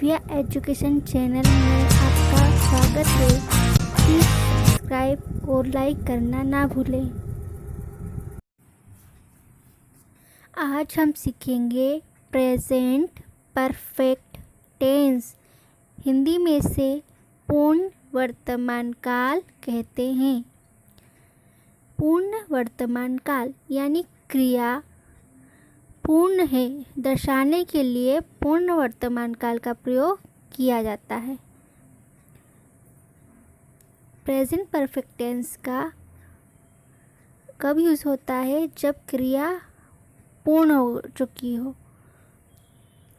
Divya education channel में आपका स्वागत है। प्लीज़ सब्सक्राइब और लाइक करना ना भूलें। आज हम सीखेंगे प्रेजेंट परफेक्ट टेंस। हिंदी में से पूर्ण वर्तमान काल कहते हैं। पूर्ण वर्तमान काल यानी क्रिया पूर्ण है दर्शाने के लिए पूर्ण वर्तमान काल का प्रयोग किया जाता है। प्रेजेंट परफेक्ट टेंस का कब यूज़ होता है? जब क्रिया पूर्ण हो चुकी हो।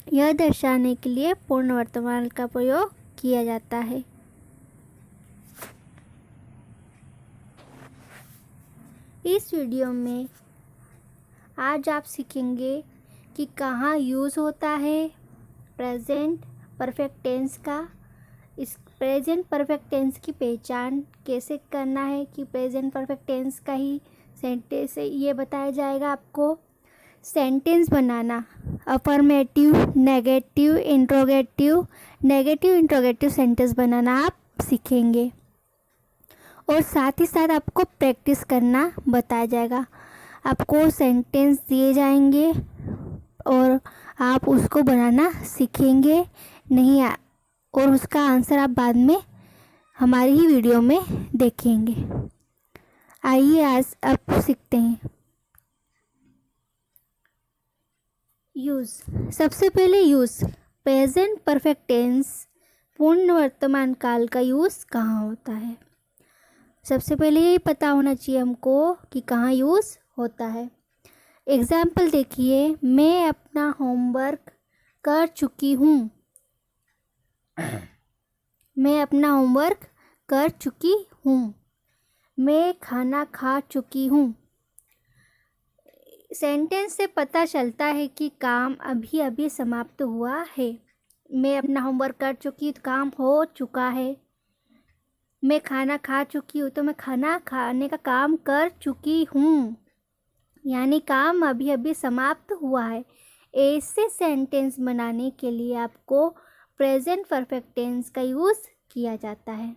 यह दर्शाने के लिए पूर्ण वर्तमान का प्रयोग किया जाता है। इस वीडियो में आज आप सीखेंगे कि कहाँ यूज़ होता है प्रेजेंट परफेक्ट टेंस का। इस प्रेजेंट परफेक्ट टेंस की पहचान कैसे करना है कि प्रेजेंट परफेक्ट टेंस का ही सेंटेंस ये बताया जाएगा आपको। सेंटेंस बनाना अफर्मेटिव, नेगेटिव, इंट्रोगेटिव सेंटेंस बनाना आप सीखेंगे और साथ ही साथ आपको प्रैक्टिस करना बताया जाएगा। आपको सेंटेंस दिए जाएंगे और आप उसको बनाना सीखेंगे और उसका आंसर आप बाद में हमारी ही वीडियो में देखेंगे। आइए आज अब सीखते हैं। यूज़। सबसे पहले यूज़ प्रेजेंट परफेक्ट टेंस पूर्ण वर्तमान काल का यूज़ कहाँ होता है। सबसे पहले ये पता होना चाहिए हमको कि कहाँ यूज़ होता है। एग्जाम्पल देखिए, मैं अपना होमवर्क कर चुकी हूँ। मैं अपना होमवर्क कर चुकी हूँ। मैं खाना खा चुकी हूँ। सेंटेंस से पता चलता है कि काम अभी अभी समाप्त हुआ है। मैं अपना होमवर्क कर चुकी तो काम हो चुका है। मैं खाना खा चुकी हूँ तो मैं खाना खाने का काम कर चुकी हूँ, यानी काम अभी अभी समाप्त हुआ है। ऐसे सेंटेंस बनाने के लिए आपको प्रेजेंट परफेक्ट टेंस का यूज़ किया जाता है।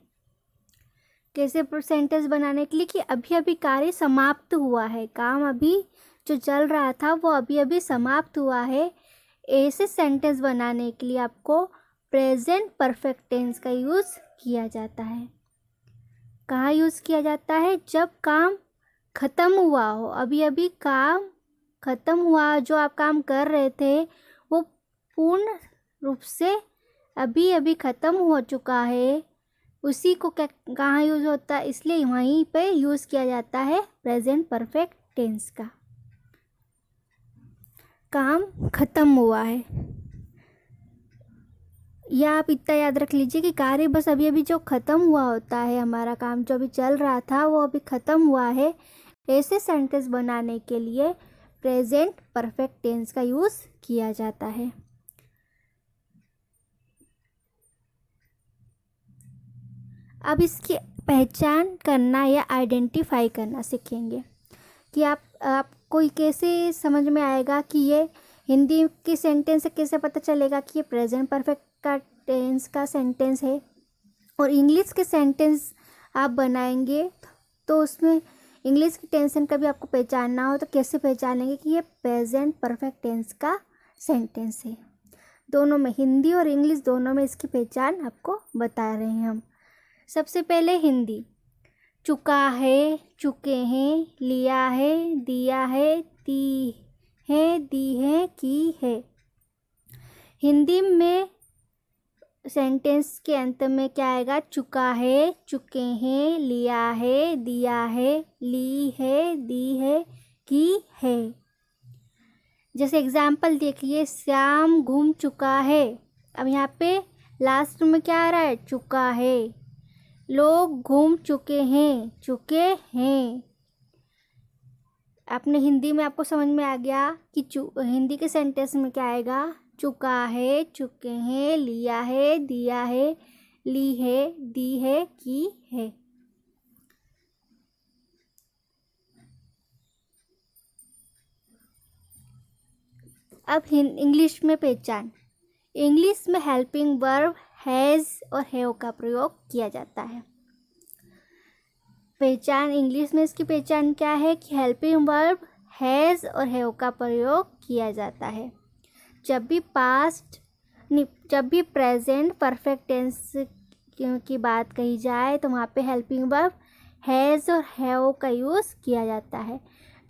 कैसे सेंटेंस बनाने के लिए कि अभी अभी कार्य समाप्त हुआ है, काम अभी जो चल रहा था वो अभी अभी समाप्त हुआ है। ऐसे सेंटेंस बनाने के लिए आपको प्रेजेंट परफेक्ट टेंस का यूज़ किया जाता है। कहाँ यूज़ किया जाता है? जब काम ख़त्म हुआ हो, अभी अभी काम ख़त्म हुआ, जो आप काम कर रहे थे वो पूर्ण रूप से अभी अभी ख़त्म हो चुका है, उसी को कहाँ यूज़ होता है, इसलिए वहीं पे यूज़ किया जाता है प्रेजेंट परफेक्ट टेंस का। काम ख़त्म हुआ है, या आप इतना याद रख लीजिए कि कार्य बस अभी अभी जो ख़त्म हुआ होता है, हमारा काम जो अभी चल रहा था वो अभी ख़त्म हुआ है। ऐसे सेंटेंस बनाने के लिए प्रेजेंट परफेक्ट टेंस का यूज़ किया जाता है। अब इसकी पहचान करना या आइडेंटिफाई करना सीखेंगे कि आपको कैसे समझ में आएगा कि ये हिंदी की सेंटेंस से कैसे पता चलेगा कि ये प्रेजेंट परफेक्ट का टेंस का सेंटेंस है। और इंग्लिश के सेंटेंस आप बनाएंगे तो उसमें इंग्लिश की टेंस का भी आपको पहचानना हो तो कैसे पहचानेंगे कि ये प्रेजेंट परफेक्ट टेंस का सेंटेंस है। दोनों में, हिंदी और इंग्लिश दोनों में इसकी पहचान आपको बता रहे हैं हम। सबसे पहले हिंदी। चुका है, चुके हैं, लिया है, दिया है, दी है, दी है, की है। हिंदी में सेंटेंस के अंत में क्या आएगा? चुका है, चुके हैं, लिया है, दिया है, ली है, दी है, की है। जैसे एग्जाम्पल देखिए, श्याम घूम चुका है। अब यहाँ पे लास्ट में क्या आ रहा है? चुका है। लोग घूम चुके हैं, चुके हैं। अपने हिंदी में आपको समझ में आ गया कि हिंदी के सेंटेंस में क्या आएगा? चुका है, चुके हैं, लिया है, दिया है, ली है, दी है, की है। अब इंग्लिश में पहचान। इंग्लिश में हेल्पिंग वर्ब हैज़ और हैव का प्रयोग किया जाता है। पहचान, इंग्लिश में इसकी पहचान क्या है कि हेल्पिंग वर्ब हैज़ और हैव का प्रयोग किया जाता है। जब भी प्रेजेंट परफेक्ट टेंस की बात कही जाए तो वहाँ पे हेल्पिंग वर्ब हैज़ और हैव का यूज़ किया जाता है।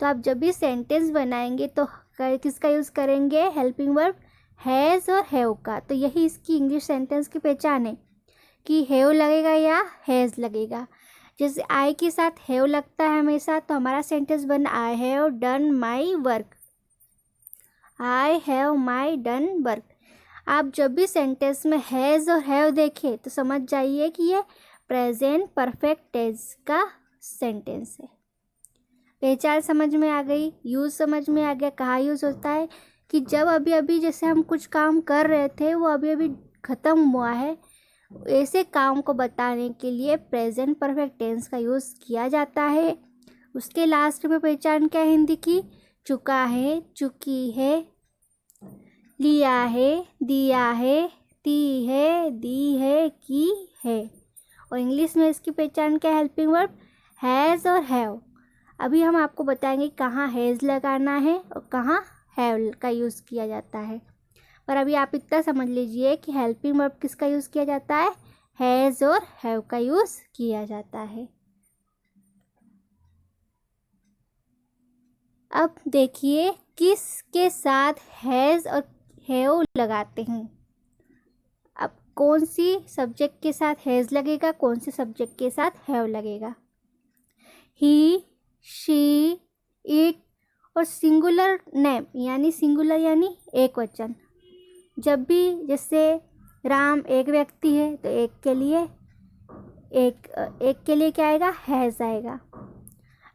तो आप जब भी सेंटेंस बनाएंगे तो किसका यूज़ करेंगे? हेल्पिंग वर्ब हैज़ और हैव का। तो यही इसकी इंग्लिश सेंटेंस की पहचान है कि हैव लगेगा या हैज़ लगेगा। जैसे आई के साथ हैव लगता है हमेशा, तो हमारा सेंटेंस बना आई have done my work, I have my done work. आप जब भी सेंटेंस में हैज़ और हैव देखें तो समझ जाइए कि ये प्रेजेंट परफेक्ट टेंस का सेंटेंस है। पहचान समझ में आ गई, यूज़ समझ में आ गया। कहाँ यूज़ होता है कि जब अभी अभी जैसे हम कुछ काम कर रहे थे वो अभी अभी ख़त्म हुआ है, ऐसे काम को बताने के लिए प्रेजेंट परफेक्ट टेंस का यूज़ किया जाता है। उसके लास्ट में पहचान क्या है हिंदी की? चुका है, चुकी है, लिया है, दिया है, दी है, दी है, की है। और इंग्लिश में इसकी पहचान क्या है? हेल्पिंग वर्ब हैज़ और हैव। अभी हम आपको बताएंगे कहाँ हैज़ लगाना है और कहाँ हैव का यूज़ किया जाता है। पर अभी आप इतना समझ लीजिए कि हेल्पिंग वर्ब किसका यूज़ किया जाता है? हैज़ और हैव का यूज़ किया जाता है। अब देखिए किसके साथ हैज़ और हैव लगाते हैं। अब कौन सी सब्जेक्ट के साथ हैज़ लगेगा, कौन से सब्जेक्ट के साथ हैव लगेगा? ही, शी, इट और सिंगुलर नेम यानी सिंगुलर यानी एक वचन। जब भी जैसे राम एक व्यक्ति है तो एक के लिए क्या आएगा? हैज़ आएगा।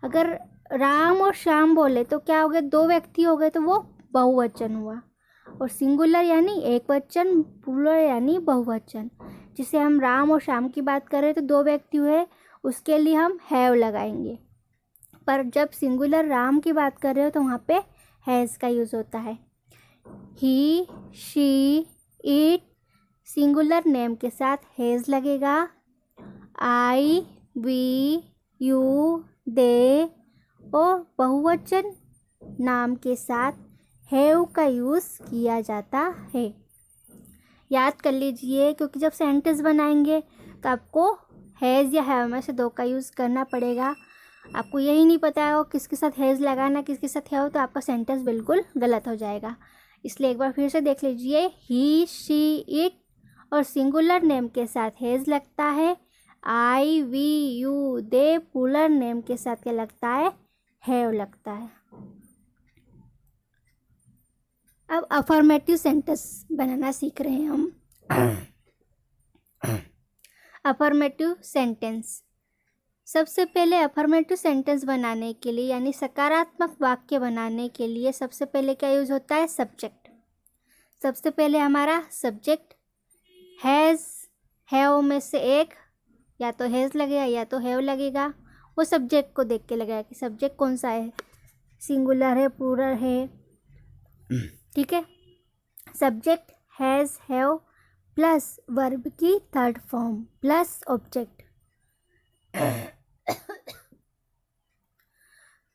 अगर राम और श्याम बोले तो क्या हो गए? दो व्यक्ति हो गए तो वो बहुवचन हुआ। और सिंगुलर यानी एक वचन, प्लूरल यानी बहुवचन। जिसे हम राम और श्याम की बात कर रहे हैं तो दो व्यक्ति हुए, उसके लिए हम हैव लगाएंगे। पर जब सिंगुलर राम की बात कर रहे हो तो वहाँ पे हैज़ का यूज़ होता है। ही, शी, इट सिंगुलर नेम के साथ हैज़ लगेगा। आई, वी, यू, दे और बहुवचन नाम के साथ हैव का यूज़ किया जाता है। याद कर लीजिए, क्योंकि जब सेंटेंस बनाएंगे तो आपको हैज़ या हैव में से दो का यूज़ करना पड़ेगा। आपको यही नहीं पता है वो किसके साथ हैज़ लगाना किसके साथ हैव, तो आपका सेंटेंस बिल्कुल गलत हो जाएगा। इसलिए एक बार फिर से देख लीजिए, ही, शी, इट और सिंगुलर नेम के साथ हैज़ लगता है। I, we, you, they plural name के साथ क्या लगता है? हैव लगता है। अब अफर्मेटिव सेंटेंस बनाना सीख रहे हैं हम। अफर्मेटिव सेंटेंस, सबसे पहले अफर्मेटिव सेंटेंस बनाने के लिए यानी सकारात्मक वाक्य बनाने के लिए सबसे पहले क्या यूज़ होता है? सब्जेक्ट। सबसे पहले हमारा सब्जेक्ट हैज़, हैव में से एक या तो हैज़ लगेगा या तो हैव लगेगा। वो सब्जेक्ट को देख के लगेगा कि सब्जेक्ट कौन सा है, सिंगुलर है, प्लूरल है। ठीक है। Subject has, have plus verb की third form plus object.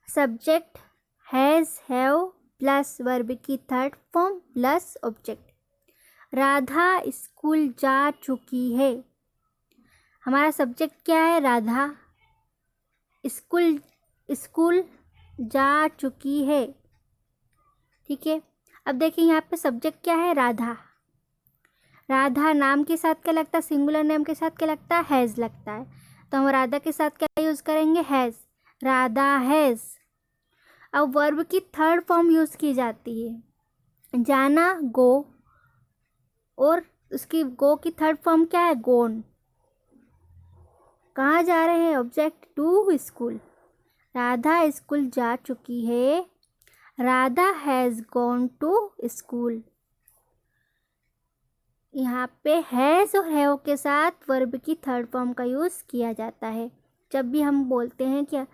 Subject has, have plus verb की third form plus object. Radha school जा चुकी है। हमारा सब्जेक्ट क्या है? राधा स्कूल जा चुकी है। ठीक है। अब देखिए यहाँ पे सब्जेक्ट क्या है? राधा। राधा नाम के साथ क्या लगता है? सिंगुलर नेम के साथ क्या लगता है? हैज़ लगता है। तो हम राधा के साथ क्या यूज़ करेंगे? हैज़। राधा हैज़। अब वर्ब की थर्ड फॉर्म यूज़ की जाती है। जाना गो, और उसकी गो की थर्ड फॉर्म क्या है? गोन। कहाँ जा रहे हैं? Object to school. Radha school जा चुकी है। Radha has gone to school. यहाँ पे हैज़ और हैव के साथ वर्ब की थर्ड फॉर्म का यूज़ किया जाता है। जब भी हम बोलते हैं कि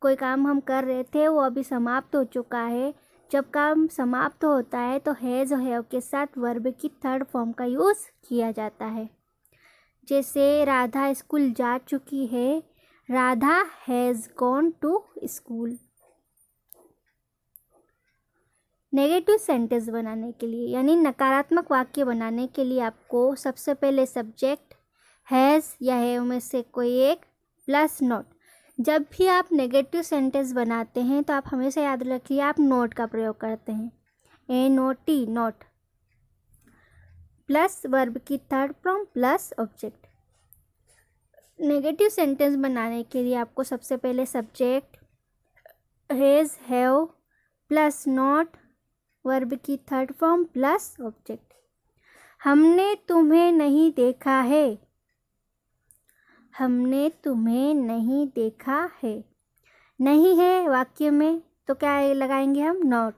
कोई काम हम कर रहे थे वो अभी समाप्त हो चुका है, जब काम समाप्त होता है तो हैज़ और हैव के साथ वर्ब की थर्ड फॉर्म का यूज़ किया जाता है। जैसे राधा स्कूल जा चुकी है, Radha has gone to school. Negative sentence बनाने के लिए यानी नकारात्मक वाक्य बनाने के लिए आपको सबसे पहले सब्जेक्ट हैज़ या हैव में से कोई एक प्लस नॉट। जब भी आप नेगेटिव सेंटेंस बनाते हैं तो आप हमेशा याद रखिए आप नोट का प्रयोग करते हैं, NOT नॉट, प्लस वर्ब की third form plus object. Negative sentence बनाने के लिए आपको सबसे पहले subject has have plus not verb की थर्ड फॉर्म प्लस ऑब्जेक्ट। हमने तुम्हें नहीं देखा है, हमने तुम्हें नहीं देखा है। नहीं है वाक्य में तो क्या लगाएंगे हम, नॉट।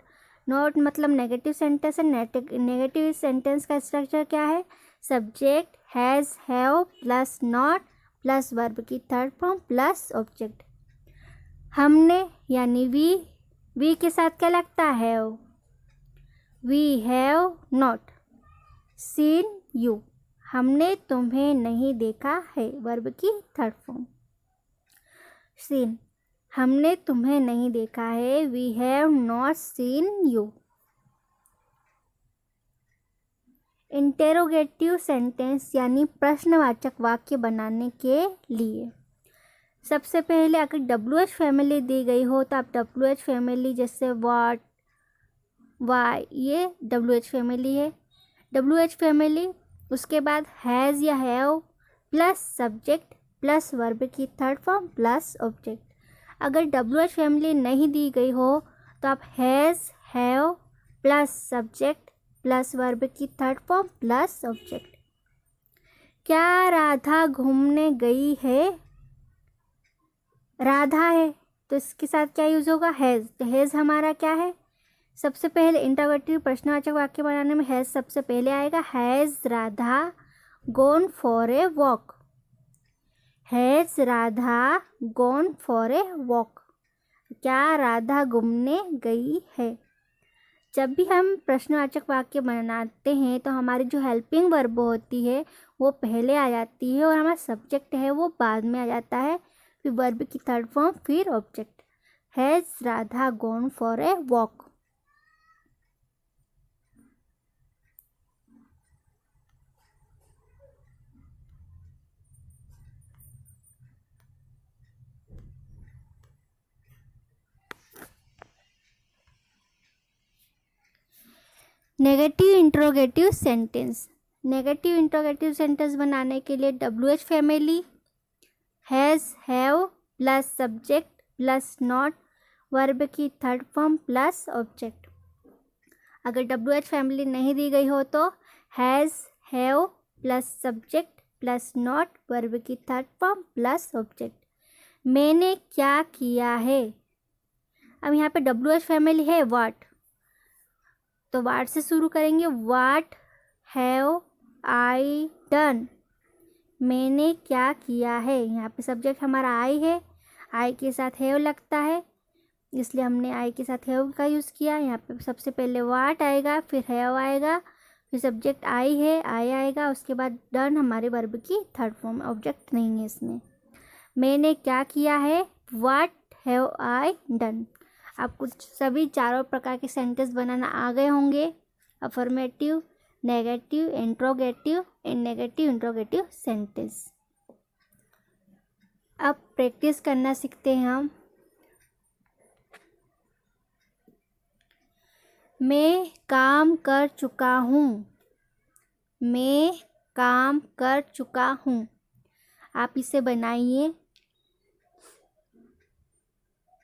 नॉट मतलब नेगेटिव सेंटेंस है। नेगेटिव सेंटेंस का स्ट्रक्चर क्या है, subject has have plus not plus verb की थर्ड फॉर्म प्लस ऑब्जेक्ट। हमने यानी वी के साथ क्या लगता है, have. We have not seen you, हमने तुम्हें नहीं देखा है वर्ब की थर्ड फॉर्म। सीन, हमने तुम्हें नहीं देखा है, we have not seen you. Interrogative sentence यानी प्रश्नवाचक वाक्य बनाने के लिए सबसे पहले अगर WH फैमिली दी गई हो तो आप WH फैमिली जैसे व्हाट, वाई, ये WH फैमिली है। WH फैमिली उसके बाद हैज़ या have plus subject plus verb की थर्ड फॉर्म प्लस ऑब्जेक्ट। अगर WH फैमिली नहीं दी गई हो तो आप has have plus subject plus verb की थर्ड फॉर्म प्लस ऑब्जेक्ट। क्या राधा घूमने गई है, राधा है तो इसके साथ क्या यूज़ होगा, हैज़। तो हैज़ हमारा क्या है, सबसे पहले इंटरोगेटिव प्रश्नवाचक वाक्य बनाने में हैज़ सबसे पहले आएगा। Has Radha gone for a walk, has Radha gone for a walk, क्या राधा घूमने गई है। जब भी हम प्रश्नवाचक वाक्य बनाते हैं तो हमारी जो हेल्पिंग वर्ब होती है वो पहले आ जाती है और हमारा सब्जेक्ट है वो बाद में आ जाता है, फिर वर्ब की थर्ड फॉर्म फिर object. Has Radha gone for a walk. Negative interrogative sentence. Negative interrogative sentence बनाने के लिए WH family has have plus subject plus not verb की थर्ड फॉर्म प्लस ऑब्जेक्ट। अगर WH फैमिली नहीं दी गई हो तो has have plus subject plus not verb की थर्ड फॉर्म प्लस ऑब्जेक्ट। मैंने क्या किया है, अब यहाँ पे WH फैमिली है व्हाट, तो व्हाट से शुरू करेंगे, व्हाट हैव आई डन, मैंने क्या किया है। यहाँ पे सब्जेक्ट हमारा आई है, आई के साथ हैव लगता है इसलिए हमने आई के साथ हैव का यूज़ किया। यहाँ पे सबसे पहले व्हाट आएगा फिर हैव आएगा फिर सब्जेक्ट आई है, आई आएगा, उसके बाद डन हमारे वर्ब की थर्ड फॉर्म, ऑब्जेक्ट नहीं है इसमें। मैंने क्या किया है, व्हाट हैव आई डन। आपको सभी चारों प्रकार के सेंटेंस बनाना आ गए होंगे, affirmative, negative, interrogative and negative interrogative sentence. अब प्रैक्टिस करना सीखते हैं हम। मैं काम कर चुका हूँ, मैं काम कर चुका हूँ। आप इसे बनाइए,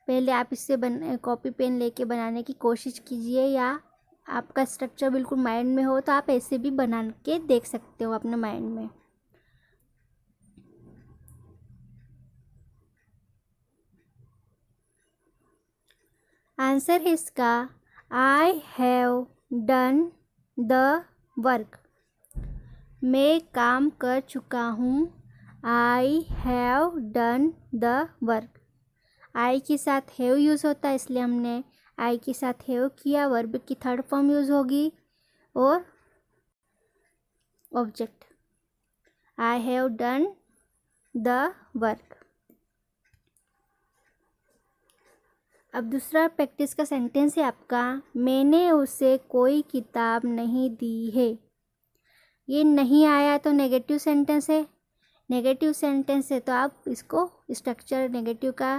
पहले आप इससे कॉपी पेन लेके बनाने की कोशिश कीजिए, या आपका स्ट्रक्चर बिल्कुल माइंड में हो तो आप ऐसे भी बना के देख सकते हो अपने माइंड में। आंसर है इसका I have done the work. मैं काम कर चुका हूँ, I have done the work. I के साथ हैव यूज़ होता है इसलिए हमने आई के साथ हैव किया, वर्ब की थर्ड फॉर्म यूज़ होगी और object, I have done the work. अब दूसरा प्रैक्टिस का सेंटेंस है आपका, मैंने उसे कोई किताब नहीं दी है। ये नहीं आया तो नेगेटिव सेंटेंस है, नेगेटिव सेंटेंस है तो आप इसको स्ट्रक्चर नेगेटिव का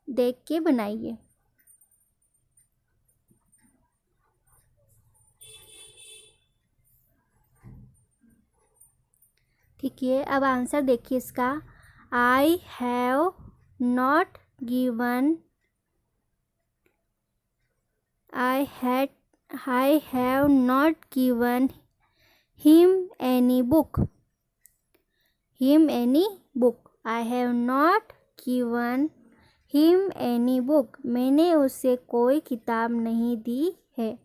देख के बनाइए। ठीक है, अब आंसर देखिए इसका, I have not given, I have not given him any book. I have not given him any book. मैंने उसे कोई किताब नहीं दी है।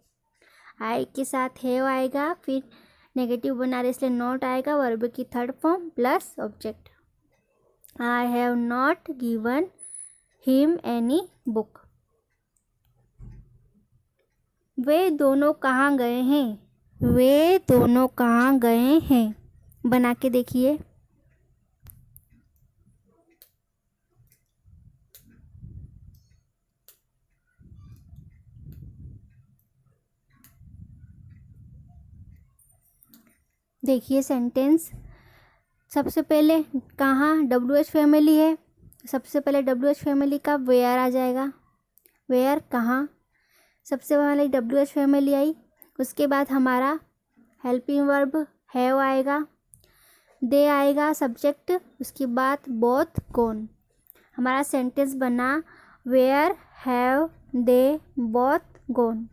आई के साथ हैव आएगा, फिर नेगेटिव बना रहे इसलिए नॉट आएगा, वर्ब की third form plus object. I have not given him any book. वे दोनों कहाँ गए हैं? वे दोनों कहाँ गए हैं? बना के देखिए। देखिए सेंटेंस, सबसे पहले कहाँ, WH फैमिली है, सबसे पहले WH फैमिली का वेयर आ जाएगा। वेयर कहाँ, सबसे पहले WH फैमिली आई, उसके बाद हमारा हेल्पिंग वर्ब हैव आएगा, दे आएगा सब्जेक्ट, उसके बाद बोथ गॉन। हमारा सेंटेंस बना where have they both gone.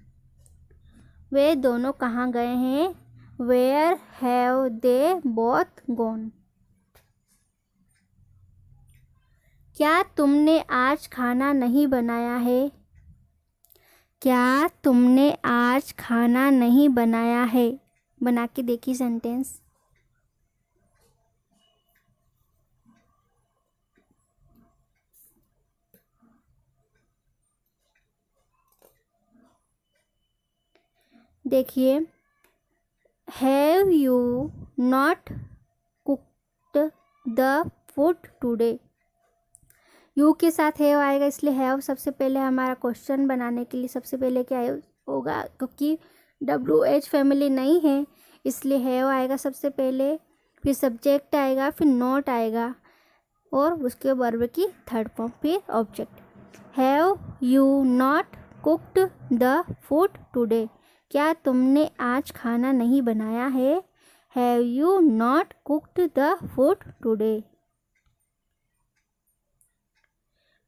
वे दोनों कहाँ गए हैं? Where have they both gone. क्या तुमने आज खाना नहीं बनाया है? क्या तुमने आज खाना नहीं बनाया है? बना के देखिए सेंटेंस। देखिए, have you not cooked the food today. You के साथ हैव आएगा, इसलिए हैव सबसे पहले हमारा क्वेश्चन बनाने के लिए सबसे पहले क्या होगा, क्योंकि WH फैमिली नहीं है इसलिए हैव आएगा सबसे पहले, फिर सब्जेक्ट आएगा, फिर नॉट आएगा और उसके वर्ब की थर्ड फॉर्म, फिर object. Have you not cooked the food today. क्या तुमने आज खाना नहीं बनाया है? Have you not cooked the food today.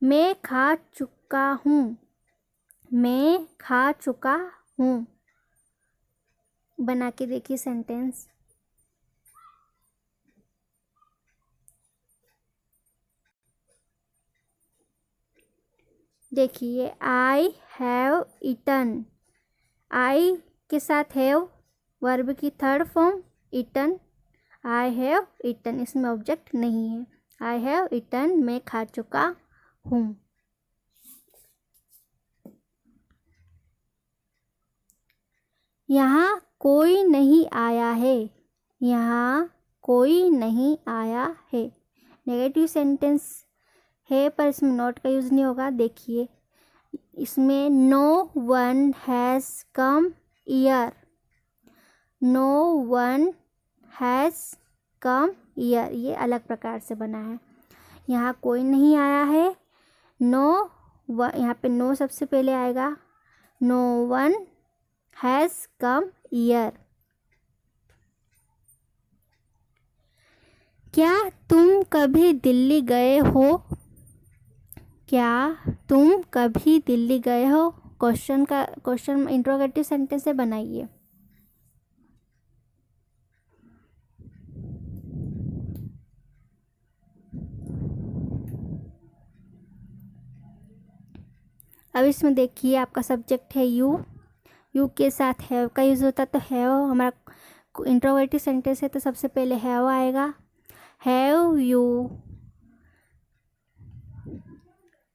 मैं खा चुका हूँ। मैं खा चुका हूँ। बना के देखिए सेंटेंस। देखिए, आई हैव ईटन। आई के साथ हैव, वर्ब की third form eaten, I have eaten, इसमें ऑब्जेक्ट नहीं है। आई हैव ईटन, मैं खा चुका हूँ। यहाँ कोई नहीं आया है। यहाँ कोई नहीं आया है। नेगेटिव सेंटेंस है पर इसमें नॉट का यूज़ नहीं होगा। देखिए इसमें no one has come here. No one has come here, ये अलग प्रकार से बना है। यहाँ कोई नहीं आया है, नो यहाँ पे नो सबसे पहले आएगा, no one has come here. क्या तुम कभी दिल्ली गए हो? क्या तुम कभी दिल्ली गए हो? क्वेश्चन इंट्रोगेटिव सेंटेंस से बनाइए। अब इसमें देखिए आपका सब्जेक्ट है यू। यू के साथ हैव का यूज़ होता है, तो हैव हमारा इंट्रोगेटिव सेंटेंस है तो सबसे पहले हैव आएगा। Have you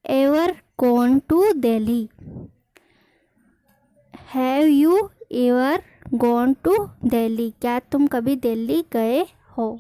ever gone to Delhi? Have you ever gone to Delhi? क्या तुम कभी दिल्ली गए हो?